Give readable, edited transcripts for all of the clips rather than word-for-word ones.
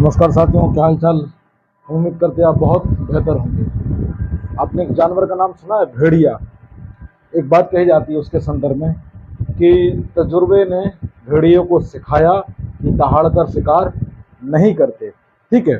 नमस्कार साथियों, क्या हाल चाल। उम्मीद करते हैं आप बहुत बेहतर होंगे। आपने एक जानवर का नाम सुना है, भेड़िया। एक बात कही जाती है उसके संदर्भ में कि तजुर्बे ने भेड़ियों को सिखाया कि दहाड़ कर शिकार नहीं करते। ठीक है,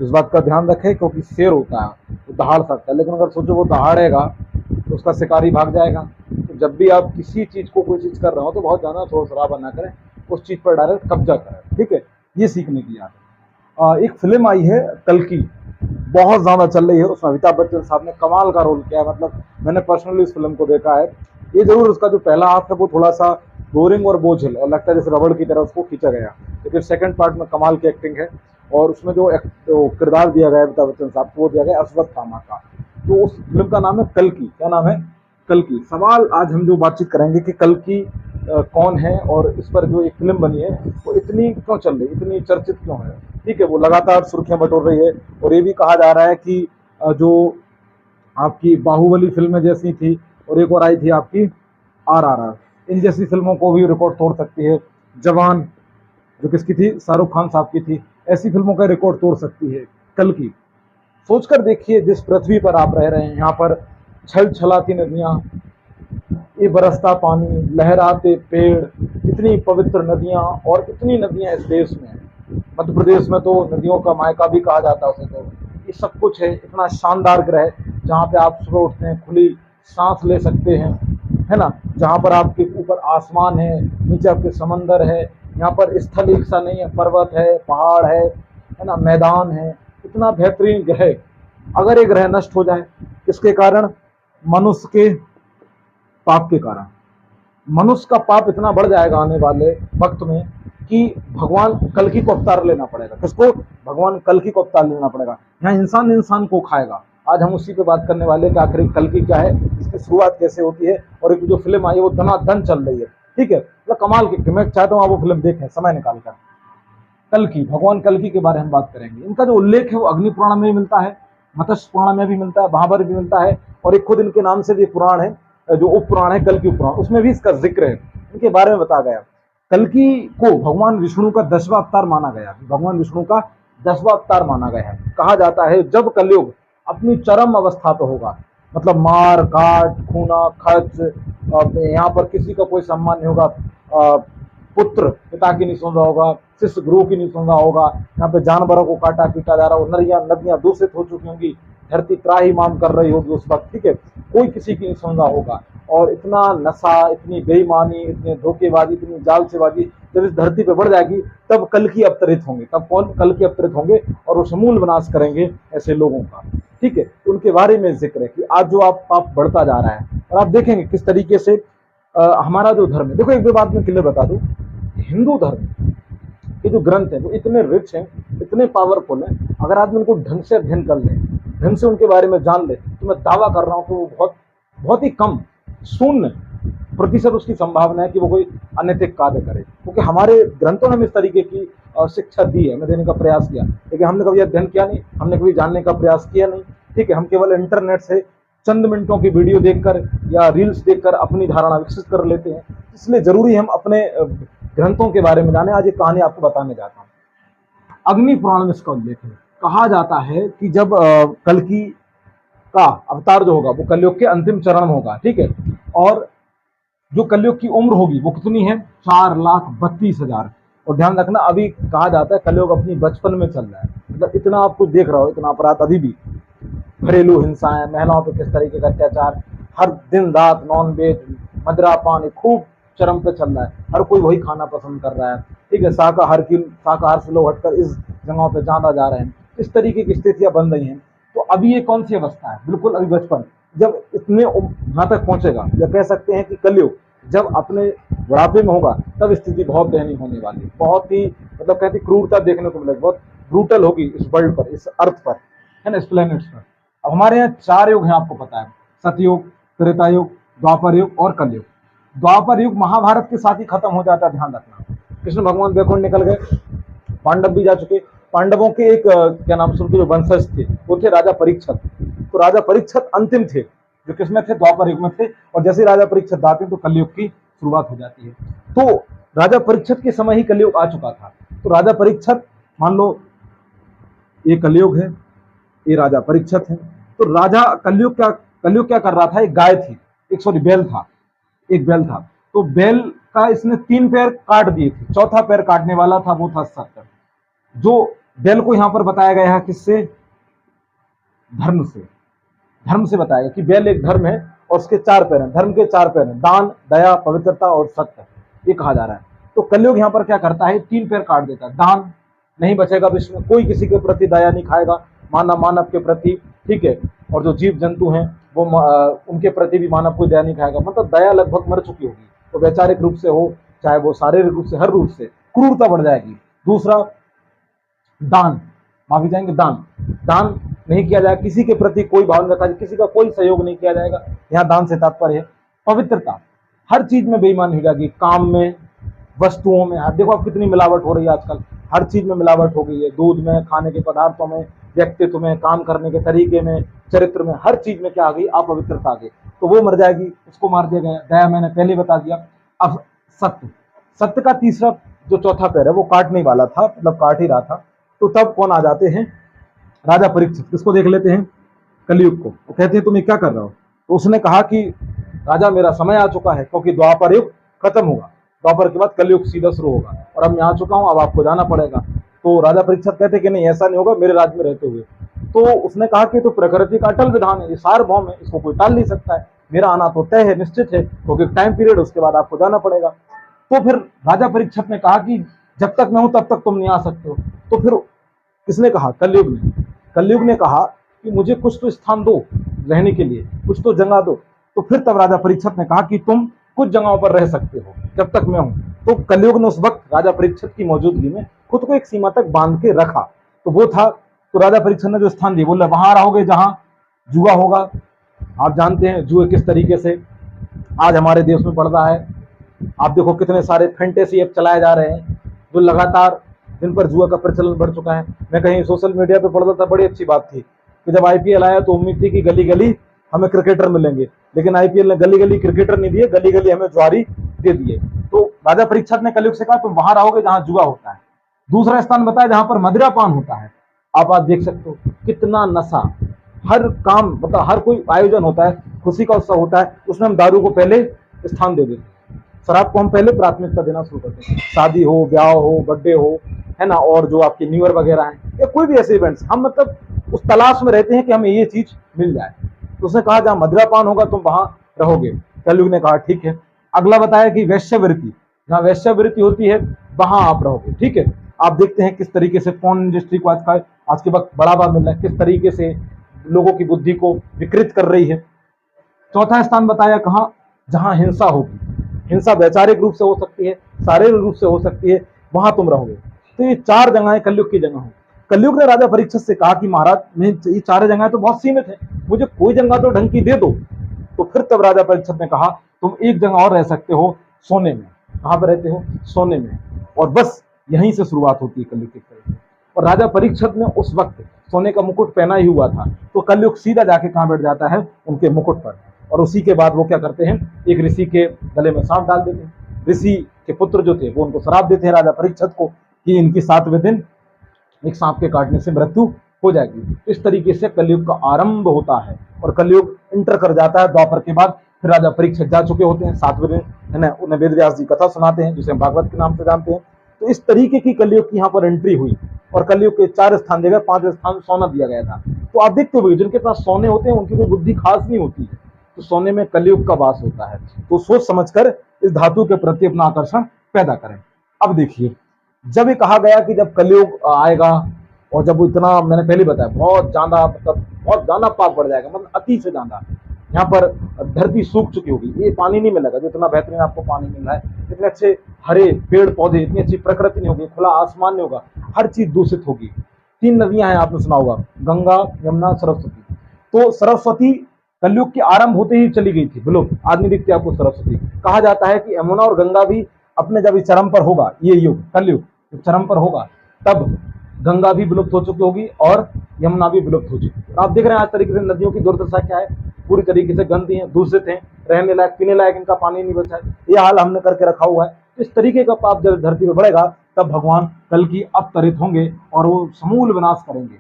इस बात का ध्यान रखें क्योंकि शेर होता है वो दहाड़ सकता है, लेकिन अगर सोचो वो दहाड़ेगा तो उसका शिकारी भाग जाएगा। तो जब भी आप किसी चीज़ को कोई चीज़ कर रहे हो तो बहुत ज़्यादा शोर शराबा ना करें, उस चीज़ पर डायरेक्ट कब्जा करें। ठीक है, ये सीखने की याद है। एक फिल्म आई है कल्कि, बहुत ज़्यादा चल रही है। उसमें अमिताभ बच्चन साहब ने कमाल का रोल किया है। मतलब मैंने पर्सनली इस फिल्म को देखा है। ये जरूर उसका जो पहला हाफ है वो थोड़ा सा बोरिंग और बोझिल और लगता है जैसे रबड़ की तरह उसको खींचा गया, लेकिन सेकंड पार्ट में कमाल की एक्टिंग है। और उसमें जो किरदार दिया गया है अमिताभ बच्चन साहब को, वो दिया गया अश्वत्थामा का। तो उस फिल्म का नाम है कल्कि। क्या नाम है? कल्कि। सवाल आज हम जो बातचीत करेंगे कि कल्कि कौन है और इस पर जो एक फिल्म बनी है वो इतनी क्यों चल रही, इतनी चर्चित क्यों है। ठीक है, वो लगातार सुर्खियां बटोर रही है। और ये भी कहा जा रहा है कि जो आपकी बाहुबली फिल्में जैसी थी और एक और आई थी आपकी RRR, इन जैसी फिल्मों को भी रिकॉर्ड तोड़ सकती है। जवान जो किसकी थी, शाहरुख खान साहब की थी, ऐसी फिल्मों का रिकॉर्ड तोड़ सकती है कल की। सोचकर देखिए, जिस पृथ्वी पर आप रह रहे हैं यहाँ पर छल छलाती नदियाँ, ये बरसता पानी, लहराते पेड़, इतनी पवित्र नदियाँ और इतनी नदियाँ इस देश में। मध्य प्रदेश में तो नदियों का मायका भी कहा जाता है उसे। तो ये सब कुछ है, इतना शानदार ग्रह जहाँ पे आप सुबह उठते हैं खुली सांस ले सकते हैं, है ना। जहाँ पर आपके ऊपर आसमान है, नीचे आपके समंदर है। यहाँ पर स्थल एक सा नहीं है, पर्वत है, पहाड़ है ना, मैदान है। इतना बेहतरीन ग्रह, अगर ये ग्रह नष्ट हो जाए, किसके कारण? मनुष्य के पाप के कारण। मनुष्य का पाप इतना बढ़ जाएगा आने वाले वक्त में कि भगवान कल्कि को अवतार लेना पड़ेगा। किसको? भगवान कल्कि को अवतार लेना पड़ेगा। यहाँ इंसान इंसान को खाएगा। आज हम उसी पे बात करने वाले हैं कि आखिर कल्कि क्या है, इसकी शुरुआत कैसे होती है, और एक जो फिल्म आई है वो धनाधन चल रही है। ठीक है, मतलब कमाल की। मैं चाहता हूँ आप वो फिल्म देखें समय निकाल कर। कल्कि, भगवान कल्कि के बारे में बात करेंगे। इनका जो उल्लेख है वो अग्नि पुराण में भी मिलता है, मत्स्य पुराण में भी मिलता है, महाभारत भी मिलता है, और एक खुद इनके नाम से भी पुराण है जो उप पुराण है कल्कि पुराण, उसमें भी इसका जिक्र है, इनके बारे में बताया गया। कल्कि को भगवान विष्णु का 10वां अवतार माना गया। भगवान विष्णु का 10वां अवतार माना गया है। कहा जाता है जब कलयुग अपनी चरम अवस्था पर होगा, मतलब मार काट, खूना खर्च, यहाँ पर किसी का कोई सम्मान नहीं होगा, पुत्र पिता की नहीं सुन रहा होगा, शिष्य गुरु की नहीं सुन रहा होगा, यहाँ पे जानवरों को काटा पीटा जा रहा हो, नदियां दूषित हो चुकी होंगी, धरती त्राहिमाम कर रही होगी उस वक्त। ठीक है, कोई किसी की नहीं सुन रहा होगा, और इतना नशा, इतनी बेईमानी, इतनी धोखेबाजी, इतनी जालसेबाजी जब इस धरती पे बढ़ जाएगी, तब कल्कि अवतरित होंगे। तब कौन? कल्कि अवतरित होंगे और वो समूल विनाश करेंगे ऐसे लोगों का। ठीक है, उनके बारे में जिक्र है कि आज जो आप पाप बढ़ता जा रहा है, और आप देखेंगे किस तरीके से हमारा जो धर्म है। देखो एक भी बात मैं क्लियर बता दूं, हिंदू धर्म के जो ग्रंथ हैं वो इतने रिच हैं, इतने पावरफुल हैं। अगर आदमी उनको ढंग से अध्ययन कर ले, ढंग से उनके बारे में जान ले, तो मैं दावा कर रहा हूँ कि वो बहुत बहुत ही कम, 0% उसकी संभावना है कि वो कोई अनैतिक कार्य करे, क्योंकि हमारे ग्रंथों ने हमें इस तरीके की शिक्षा दी है, हमें देने का प्रयास किया, लेकिन हमने कभी अध्ययन किया नहीं, हमने कभी जानने का प्रयास किया नहीं। ठीक है, हम केवल इंटरनेट से चंद मिनटों की वीडियो देखकर या रील्स देखकर अपनी धारणा विकसित कर लेते हैं। इसलिए जरूरी हम अपने ग्रंथों के बारे में जाने। आज एक कहानी आपको बताने जाता हूँ। अग्नि पुराण में इसका उल्लेख है। कहा जाता है कि जब कल्कि का अवतार जो होगा वो कलयुग के अंतिम चरण में होगा। ठीक है, और जो कलयुग की उम्र होगी वो कितनी है? 4,32,000। और ध्यान रखना, अभी कहा जाता है कलयुग अपनी बचपन में चल रहा है, मतलब इतना आप कुछ देख रहा हो, इतना अपराध अभी भी, घरेलू हिंसाएं, महिलाओं पर किस तरीके का अत्याचार, हर दिन रात नॉन वेज, मदिरा पान खूब चरम पे चल रहा है। हर कोई वही खाना पसंद कर रहा है। ठीक है, शाकाहार से लोग हटकर इस जगहों पे ज्यादा जा रहे हैं। इस तरीके की स्थितियां बन रही हैं। तो अभी ये कौन सी अवस्था है? बिल्कुल अभी बचपन। जब इतने यहाँ तक पहुंचेगा, या कह सकते हैं कि कलयुग जब अपने बुढ़ापे में होगा, तब स्थिति बहुत दयनीय होने वाली, बहुत ही मतलब कहती क्रूरता देखने को मिलेगी, बहुत ब्रूटल होगी इस वर्ल्ड पर, इस अर्थ पर, है ना, इस प्लेनेट्स पर। अब हमारे यहाँ 4 युग हैं, आपको पता है, सतयुग, त्रेता युग, द्वापर युग और कलयुग। द्वापर युग महाभारत के साथ ही खत्म हो जाता है, ध्यान रखना। कृष्ण भगवान वैकुंठ निकल गए, पांडव भी जा चुके। पांडवों के एक क्या नाम सुनते जो वंशज थे वो थे राजा परीक्षित। तो राजा परीक्षित अंतिम थे, जो किसमें थे? द्वापर युग में थे। और जैसे राजा परीक्षित आते तो कलयुग की शुरुआत हो जाती है। तो राजा परीक्षित के समय ही कलयुग आ चुका था। तो राजा परीक्षित मान लो ये कलयुग है, ये राजा परीक्षित है। तो राजा कलयुग क्या कर रहा था, एक गाय थी, एक सॉरी बैल था, एक बैल था। तो बैल का इसने 3 पैर काट दिए थे, चौथा पैर काटने वाला था, वो था सत्य। जो बैल को यहां पर बताया गया है किससे, धर्म से, धर्म से बताया गया कि बैल एक धर्म है और उसके 4 पैर हैं, धर्म के 4 पैर हैं, दान, दया, पवित्रता और सत्य, ये कहा जा रहा है। तो कलयुग यहाँ पर क्या करता है, 3 पैर काट देता है। दान नहीं बचेगा विश्व में, कोई किसी के प्रति दया नहीं खाएगा, मानव के प्रति, ठीक है। और जो जीव जंतु हैं वो उनके प्रति भी मानव कोई दया नहीं खाएगा, मतलब दया लगभग मर चुकी होगी। तो वैचारिक रूप से हो चाहे वो शारीरिक रूप से, हर रूप से क्रूरता बढ़ जाएगी। दूसरा, दान, माफी चाहेंगे, दान नहीं किया जाएगा, किसी के प्रति कोई भाव नहीं रखा जाए, किसी का कोई सहयोग नहीं किया जाएगा, यहाँ दान से तात्पर्य है। पवित्रता, हर चीज में बेईमानी हो जाएगी, काम में, वस्तुओं में। आप देखो आप कितनी मिलावट हो रही है आजकल, हर चीज में मिलावट हो गई है, दूध में, खाने के पदार्थों में, व्यक्तित्व में, काम करने के तरीके में, चरित्र में, हर चीज में क्या आ गई, अपवित्रता आ गई। तो वो मर जाएगी, उसको मार दिया गया। दया मैंने पहले बता दिया। अब सत्य, सत्य का तीसरा जो चौथा पैर है वो काटने वाला था, मतलब काट ही रहा था। तो तब कौन आ जाते हैं, राजा परीक्षित। किसको देख लेते हैं, कलयुग को। वो कहते हैं तुम ये क्या कर रहे हो। तो उसने कहा कि राजा मेरा समय आ चुका है, क्योंकि द्वापर युग खत्म होगा, द्वापर के बाद कलयुग सीधा शुरू होगा, और अब मैं आ चुका हूं, अब आपको जाना पड़ेगा। तो राजा परीक्षित कहते कि नहीं, ऐसा नहीं होगा मेरे राज्य में रहते हुए। तो उसने कहा कि तो प्रकृति का अटल विधान है, ये सार्वभौम है, इसको कोई टाल नहीं सकता है, मेरा आना तो तय है, निश्चित है, क्योंकि टाइम पीरियड, उसके बाद आपको जाना पड़ेगा। तो फिर राजा परीक्षित ने कहा कि जब तक मैं हूं तब तक तुम नहीं आ सकते हो। तो फिर किसने कहा, कलयुग ने कहा कि मुझे कुछ तो स्थान दो रहने के लिए, कुछ तो जगह दो। तो फिर तब राजा परीक्षित ने कहा कि तुम कुछ जगहों पर रह सकते हो जब तक मैं हूं। तो कलयुग ने उस वक्त राजा परीक्षित की मौजूदगी में खुद को एक सीमा तक बांध के रखा। तो वो था, तो राजा परीक्षित ने जो स्थान दिया, बोला वहां रहोगे जहां जुआ होगा। आप जानते हैं जुए किस तरीके से आज हमारे देश में बढ़ रहा है। आप देखो कितने सारे फैंटेसी ऐप चलाए जा रहे हैं जो लगातार, जिन पर जुआ का प्रचलन बढ़ चुका है। मैं कहीं सोशल मीडिया पे पढ़ रहा था, बड़ी अच्छी बात थी कि जब आईपीएल आया तो उम्मीद थी कि गली गली हमें क्रिकेटर मिलेंगे, लेकिन आईपीएल ने गली गली क्रिकेटर नहीं दिए, गली गली हमें जुआरी दे दिए। तो राजा परीक्षित ने कलयुग से कहा तुम वहां रहोगे जहां जुआ होता है। दूसरा स्थान बताया जहां पर मदिरापान होता है। आप आज देख सकते हो कितना नशा, हर काम, मतलब हर कोई आयोजन होता है, खुशी का उत्सव होता है, उसमें हम दारू को पहले स्थान दे देते हैं, शराब को हम पहले प्राथमिकता देना शुरू करते हैं। शादी हो, ब्याह हो, बर्थडे हो, है ना, और जो आपके न्यू ईयर वगैरह हैं या कोई भी ऐसे इवेंट्स, हम मतलब उस तलाश में रहते हैं कि हमें ये चीज मिल जाए। तो उसने कहा जहां मदिरापान होगा तुम वहां रहोगे। कलयुग ने कहा ठीक है। अगला बताया कि वैश्यवृत्ति, जहां वैश्यवृत्ति होती है वहां आप रहोगे, ठीक है। आप देखते हैं किस तरीके से फोन इंडस्ट्री को आज के वक्त बढ़ावा मिल रहा है, किस तरीके से लोगों की बुद्धि को विकृत कर रही है। चौथा स्थान बताया कहां, जहां हिंसा होगी। हिंसा वैचारिक रूप से हो सकती है, शारीरिक रूप से हो सकती है, वहां तुम रहोगे। तो ये 4 जगहें कलयुग की जगह हो। कलयुग ने राजा परीक्षित से कहा कि महाराज ये 4 जगहें तो बहुत सीमित है, मुझे कोई जगह तो ढंग की दे दो। तो फिर तब राजा परीक्षित ने कहा तुम एक जगह और रह सकते हो, सोने में। कहां पर रहते हो, सोने में। और बस यहीं से शुरुआत होती है कलयुग की तरह। और राजा परीक्षित ने उस वक्त सोने का मुकुट पहना ही हुआ था। तो कलयुग सीधा जाके कहां बैठ जाता है, उनके मुकुट पर। और उसी के बाद वो क्या करते हैं, एक ऋषि के गले में सांप डाल देते हैं। ऋषि के पुत्र जो थे वो उनको श्राप देते हैं राजा परीक्षित को कि इनकी 7वें दिन एक सांप के काटने से मृत्यु हो जाएगी। इस तरीके से कलयुग का आरंभ होता है और कलयुग इंटर कर जाता है द्वापर के बाद। फिर राजा परीक्षित जा चुके होते हैं 7वें दिन, है ना, उन्हें वेद व्यास जी कथा सुनाते हैं जिसे हम भागवत के नाम से जानते हैं। तो इस तरीके की कलयुग की यहाँ पर एंट्री हुई और कलयुग के 4 स्थान दिए गए, 5वें स्थान सोना दिया गया था। तो आप देखते हो जिनके पास सोने होते हैं उनकी कोई बुद्धि खास नहीं होती है, तो सोने में कलयुग का वास होता है। तो सोच समझकर इस धातु के प्रति अपना आकर्षण पैदा करें। अब देखिए, जब ये कहा गया कि जब कलयुग आएगा और जब वो इतना, मैंने पहले बताया, बहुत ज्यादा, मतलब बहुत ज्यादा पाप बढ़ जाएगा, मतलब अति से ज्यादा। यहाँ पर धरती सूख चुकी होगी, ये पानी नहीं मिलेगा जो इतना बेहतरीन आपको पानी मिल रहा है, इतने अच्छे हरे पेड़ पौधे, इतनी अच्छी प्रकृति नहीं होगी, खुला आसमान नहीं होगा, हर चीज दूषित होगी। 3 नदियां हैं, आपने सुना होगा, गंगा, यमुना, सरस्वती। तो सरस्वती कलयुग के आरंभ होते ही चली गई थी, बोलो आज नहीं दिखती आपको सरस्वती। कहा जाता है कि यमुना और गंगा भी अपने जब चरम पर होगा, ये युग कलयुग जब चरम पर होगा, तब गंगा भी विलुप्त हो चुकी होगी और यमुना भी विलुप्त हो चुकी है। आप देख रहे हैं आज तरीके से नदियों की दुर्दशा क्या है, पूरी तरीके से गंदी है, दूषित है, रहने लायक, पीने लायक इनका पानी नहीं बचा है। ये हाल हमने करके रखा हुआ है। इस तरीके का पाप जब धरती पर बढ़ेगा तब भगवान कल की अवतरित होंगे और वो समूल विनाश करेंगे।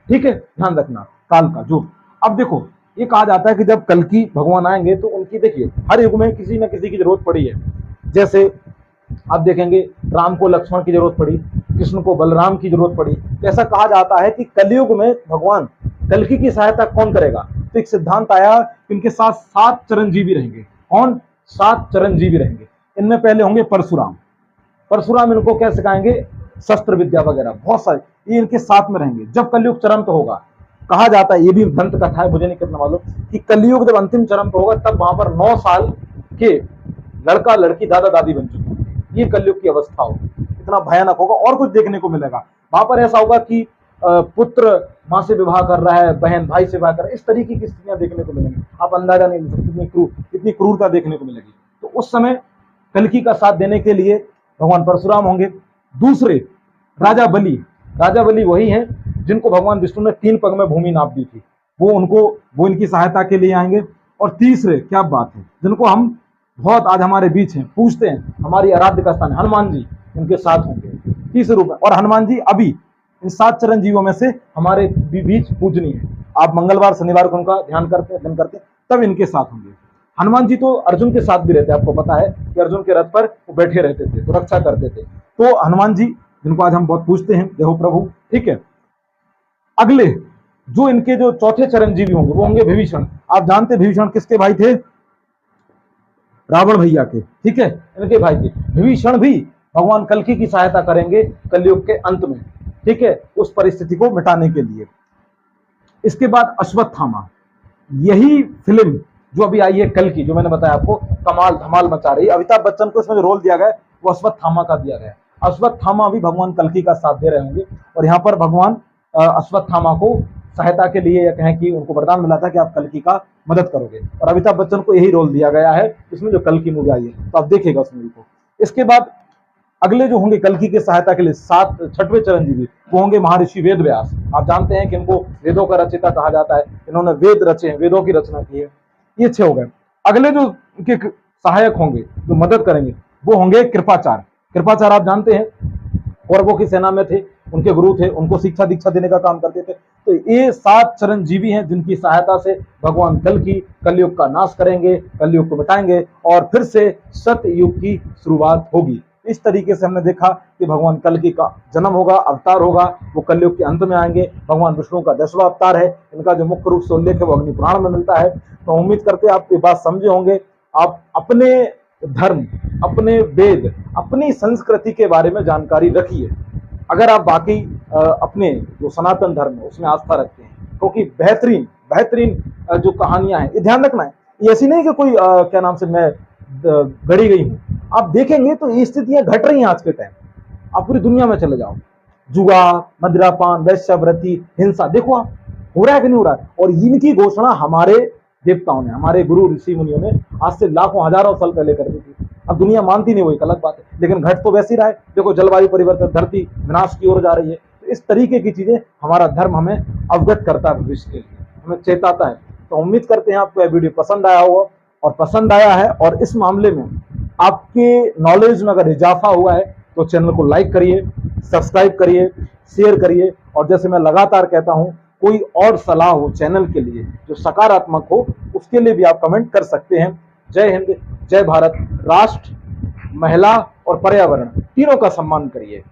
ठीक है, ध्यान रखना काल का जो। अब देखो ये कहा जाता है कि जब कल्कि भगवान आएंगे तो उनकी, देखिए हर युग में किसी न किसी की जरूरत पड़ी है। जैसे आप देखेंगे राम को लक्ष्मण की जरूरत पड़ी, कृष्ण को बलराम की जरूरत पड़ी। ऐसा कहा जाता है कि कलयुग में भगवान कल्कि की सहायता कौन करेगा। तो एक सिद्धांत आया कि इनके साथ 7 चिरंजीवी रहेंगे। कौन? 7 चिरंजीवी रहेंगे। इनमें पहले होंगे परशुराम। परशुराम इनको क्या सिखाएंगे? शस्त्र विद्या वगैरह बहुत सारे, ये इनके साथ में रहेंगे जब कलयुग चरम पे होगा। कहा जाता है, ये भी दंत कथा है, मुझे नहीं कितना मालूम, कि कलयुग जब अंतिम चरम पे होगा तब वहां पर 9 साल के लड़का लड़की दादा दादी बन चुके होंगे। ये कलयुग की अवस्था होगी, इतना भयानक होगा। और कुछ देखने को मिलेगा वहां पर, ऐसा होगा कि पुत्र माँ से विवाह कर रहा है, बहन भाई से विवाह कर रहा है, इस तरीके की स्थितियां देखने को मिलेंगी। आप अंदाजा नहीं ले सकते इतनी क्रूरता देखने को मिलेगी। तो उस समय कल्कि का साथ देने के लिए भगवान परशुराम होंगे। दूसरे राजा बलि। राजा बलि वही हैं जिनको भगवान विष्णु ने 3 पग में भूमि नाप दी थी, वो इनकी सहायता के लिए आएंगे। और तीसरे, क्या बात है, जिनको हम बहुत आज हमारे बीच हैं, पूछते हैं, हमारी आराध्य का स्थान हनुमान जी इनके साथ होंगे तीसरे रूप में। और हनुमान जी अभी इन 7 चिरंजीवियों में से हमारे बीच पूजनीय है। आप मंगलवार शनिवार को उनका ध्यान करते हैं, तब इनके साथ होंगे। हनुमान जी तो अर्जुन के साथ भी रहते हैं, आपको पता है कि अर्जुन के रथ पर वो बैठे रहते थे, तो रक्षा करते थे। तो हनुमान जी जिनको आज हम बहुत पूछते हैं, देहो प्रभु, ठीक है। अगले जो इनके जो चौथे चिरंजीवी होंगे वो होंगे विभीषण। आप जानते हैं विभीषण किसके भाई थे? रावण भैया के, ठीक है, इनके भाई थे। विभीषण भी भगवान कल्कि की सहायता करेंगे कलयुग के अंत में, ठीक है, उस परिस्थिति को मिटाने के लिए। इसके बाद अश्वत्थामा, यही फिल्म जो अभी आई है कल्कि, जो मैंने बताया आपको, कमाल धमाल मचा रही है। अमिताभ बच्चन को इसमें जो रोल दिया गया है वो अश्वत्थामा का दिया गया है। अश्वत्थामा भी भगवान कल्कि का साथ दे रहे होंगे। और यहाँ पर भगवान अश्वत्थामा को सहायता के लिए, या कहें कि उनको वरदान मिला था कि आप कल्कि का मदद करोगे, और अमिताभ बच्चन को यही रोल दिया गया है इसमें जो कल्कि मूवी आई है, तो आप देखिएगा उस मूवी को। इसके बाद अगले जो होंगे कल्कि के सहायता के लिए 6वें चिरंजीवी, वो होंगे महर्षि वेद व्यास। आप जानते हैं कि इनको वेदों का रचयिता कहा जाता है, इन्होंने वेद रचे हैं, वेदों की रचना की है। ये 6 हो गए। अगले जो इनके सहायक होंगे, जो मदद करेंगे, वो होंगे कृपाचार्य। कृपाचार्य आप जानते हैं कौरवों की सेना में थे, उनके गुरु थे, उनको शिक्षा दीक्षा देने का काम करते थे। तो ये 7 चिरंजीवी हैं जिनकी सहायता से भगवान कल्कि कलयुग का नाश करेंगे, कलयुग को मिटाएंगे और फिर से सतयुग की शुरुआत होगी। इस तरीके से हमने देखा कि भगवान कल्कि का जन्म होगा, अवतार होगा, वो कलयुग के अंत में आएंगे। भगवान विष्णु का 10वां अवतार है। इनका जो मुख्य रूप से उल्लेख है वो अग्नि पुराण में मिलता है। तो उम्मीद करते हैं आप ये बात समझे होंगे। आप अपने धर्म, अपने वेद, अपनी संस्कृति के बारे में जानकारी रखिए। अगर आप बाकी अपने जो सनातन धर्म है उसमें आस्था रखते हैं, क्योंकि बेहतरीन बेहतरीन जो कहानियां हैं, ये ध्यान रखना है, ये ऐसी नहीं कि कोई क्या नाम से मैं गढ़ी गई हूँ। आप देखेंगे तो ये स्थितियां घट रही हैं आज के टाइम। आप पूरी दुनिया में चले जाओ, जुआ, मदिरापान, वैश्यावृत्ति, हिंसा, देखो आप हो रहा है कि नहीं हो रहा है। और इनकी घोषणा हमारे देवताओं ने, हमारे गुरु ऋषि मुनियों ने आज से लाखों हजारों साल पहले कर दी थी। अब दुनिया मानती नहीं, वो एक अलग बात है, लेकिन घट तो वैसे ही रहा है। देखो जलवायु परिवर्तन, धरती विनाश की ओर जा रही है। तो इस तरीके की चीजें हमारा धर्म हमें अवगत करता है, भविष्य के लिए हमें चेताता है। तो उम्मीद करते हैं आपको यह वीडियो पसंद आया होगा, और पसंद आया है और इस मामले में आपके नॉलेज में अगर इजाफा हुआ है तो चैनल को लाइक करिए, सब्सक्राइब करिए, शेयर करिए। और जैसे मैं लगातार कहता हूं, कोई और सलाह हो चैनल के लिए जो सकारात्मक हो, उसके लिए भी आप कमेंट कर सकते हैं। जय हिंद, जय भारत। राष्ट्र, महिला और पर्यावरण तीनों का सम्मान करिए।